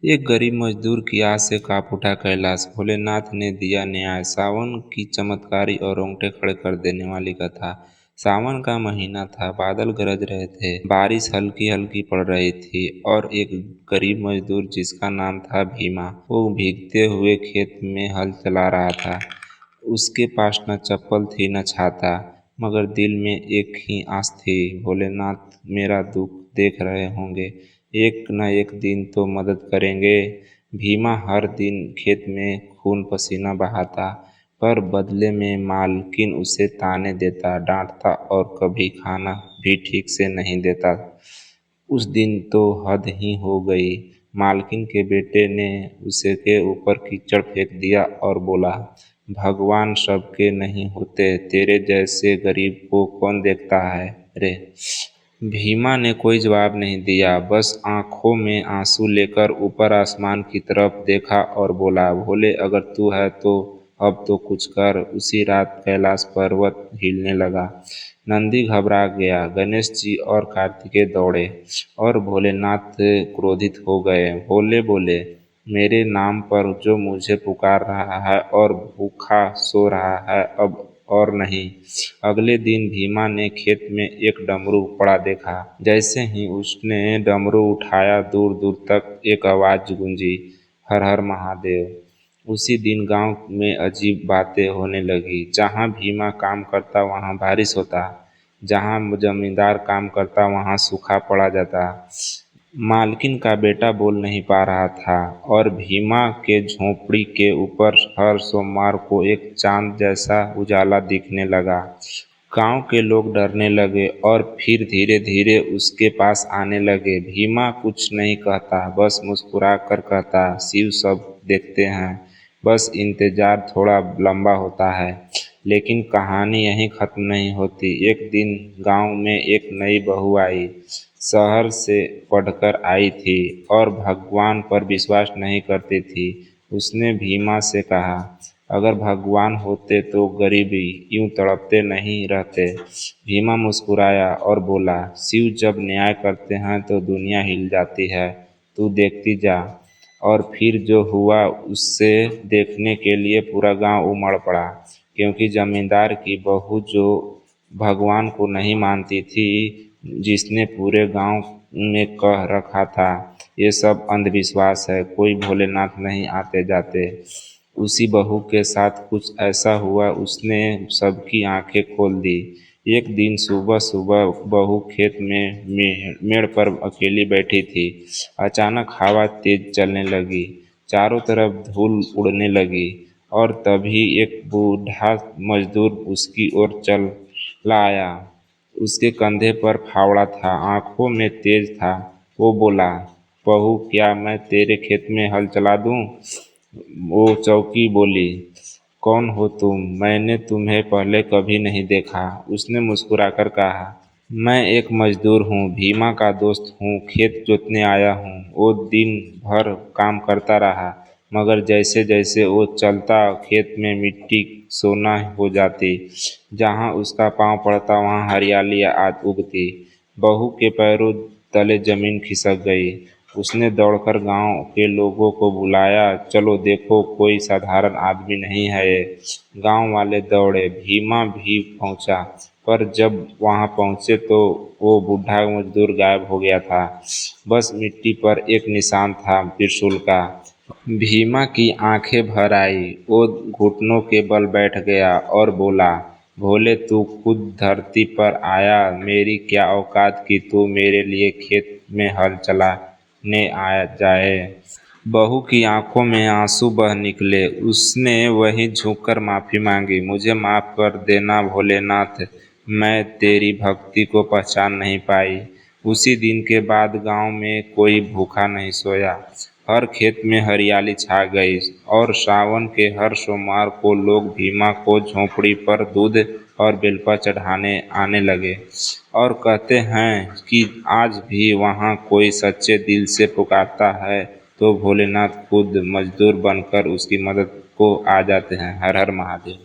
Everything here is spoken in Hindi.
एक गरीब मजदूर की आस से कांप उठा कैलाश, भोलेनाथ ने दिया न्याय। सावन की चमत्कारी और रोंगटे खड़े कर देने वाली कथा। सावन का महीना था, बादल गरज रहे थे, बारिश हल्की हल्की पड़ रही थी और एक गरीब मजदूर जिसका नाम था भीमा, वो भीगते हुए खेत में हल चला रहा था। उसके पास न चप्पल थी न छाता, मगर दिल में एक ही आस थी, भोलेनाथ मेरा दुख देख रहे होंगे, एक न एक दिन तो मदद करेंगे। भीमा हर दिन खेत में खून पसीना बहाता, पर बदले में मालकिन उसे ताने देता, डांटता और कभी खाना भी ठीक से नहीं देता। उस दिन तो हद ही हो गई। मालकिन के बेटे ने उसे के ऊपर कीचड़ फेंक दिया और बोला, भगवान सबके नहीं होते, तेरे जैसे गरीब को कौन देखता है रे। भीमा ने कोई जवाब नहीं दिया, बस आंखों में आंसू लेकर ऊपर आसमान की तरफ देखा और बोला, भोले अगर तू है तो अब तो कुछ कर। उसी रात कैलाश पर्वत हिलने लगा, नंदी घबरा गया, गणेश जी और कार्तिकेय दौड़े और भोलेनाथ क्रोधित हो गए। भोले बोले, मेरे नाम पर जो मुझे पुकार रहा है और भूखा सो रहा है, अब और नहीं। अगले दिन भीमा ने खेत में एक डमरू पड़ा देखा। जैसे ही उसने डमरू उठाया, दूर दूर तक एक आवाज गूंजी, हर हर महादेव। उसी दिन गांव में अजीब बातें होने लगी। जहां भीमा काम करता वहां बारिश होता, जहां जमींदार काम करता वहां सूखा पड़ा जाता। मालकिन का बेटा बोल नहीं पा रहा था और भीमा के झोंपड़ी के ऊपर हर सोमवार को एक चांद जैसा उजाला दिखने लगा। गांव के लोग डरने लगे और फिर धीरे धीरे उसके पास आने लगे। भीमा कुछ नहीं कहता, बस मुस्कुरा कर कहता, शिव सब देखते हैं, बस इंतजार थोड़ा लंबा होता है। लेकिन कहानी यहीं खत्म नहीं होती। एक दिन गांव में एक नई बहू आई, शहर से पढ़कर आई थी और भगवान पर विश्वास नहीं करती थी। उसने भीमा से कहा, अगर भगवान होते तो गरीबी यूं तड़पते नहीं रहते। भीमा मुस्कुराया और बोला, शिव जब न्याय करते हैं तो दुनिया हिल जाती है, तू देखती जा। और फिर जो हुआ उससे देखने के लिए पूरा गांव उमड़ पड़ा, क्योंकि जमींदार की बहू जो भगवान को नहीं मानती थी, जिसने पूरे गांव में कह रखा था ये सब अंधविश्वास है, कोई भोलेनाथ नहीं आते जाते। उसी बहू के साथ कुछ ऐसा हुआ, उसने सबकी आंखें खोल दी। एक दिन सुबह सुबह बहू खेत में मेड़ पर अकेली बैठी थी। अचानक हवा तेज चलने लगी, चारों तरफ धूल उड़ने लगी और तभी एक बूढ़ा मजदूर उसकी ओर चला आया। उसके कंधे पर फावड़ा था, आंखों में तेज था। वो बोला, बहू क्या मैं तेरे खेत में हल चला दूं? वो चौकी बोली, कौन हो तुम? मैंने तुम्हें पहले कभी नहीं देखा। उसने मुस्कुराकर कहा, मैं एक मजदूर हूँ, भीमा का दोस्त हूँ, खेत जोतने आया हूँ। वो दिन भर काम करता रहा, मगर जैसे जैसे वो चलता खेत में मिट्टी सोना हो जाती, जहाँ उसका पाँव पड़ता वहाँ हरियाली आज उगती। बहू के पैरों तले जमीन खिसक गई। उसने दौड़कर गांव के लोगों को बुलाया, चलो देखो कोई साधारण आदमी नहीं है ये। गांव वाले दौड़े, भीमा भी पहुंचा, पर जब वहां पहुंचे तो वो बूढ़ा मजदूर गायब हो गया था। बस मिट्टी पर एक निशान था, त्रिशूल का। भीमा की आंखें भर आई, वो घुटनों के बल बैठ गया और बोला, भोले तू खुद धरती पर आया, मेरी क्या औकात कि तू मेरे लिए खेत में हल चलाने आ जाए। बहू की आंखों में आंसू बह निकले। उसने वहीं झुककर माफी मांगी, मुझे माफ कर देना भोलेनाथ, मैं तेरी भक्ति को पहचान नहीं पाई। उसी दिन के बाद गांव में कोई भूखा नहीं सोया, हर खेत में हरियाली छा गई और सावन के हर सोमवार को लोग भीमा को झोंपड़ी पर दूध और बेलपा चढ़ाने आने लगे और कहते हैं कि आज भी वहाँ कोई सच्चे दिल से पुकारता है तो भोलेनाथ खुद मजदूर बनकर उसकी मदद को आ जाते हैं। हर हर महादेव।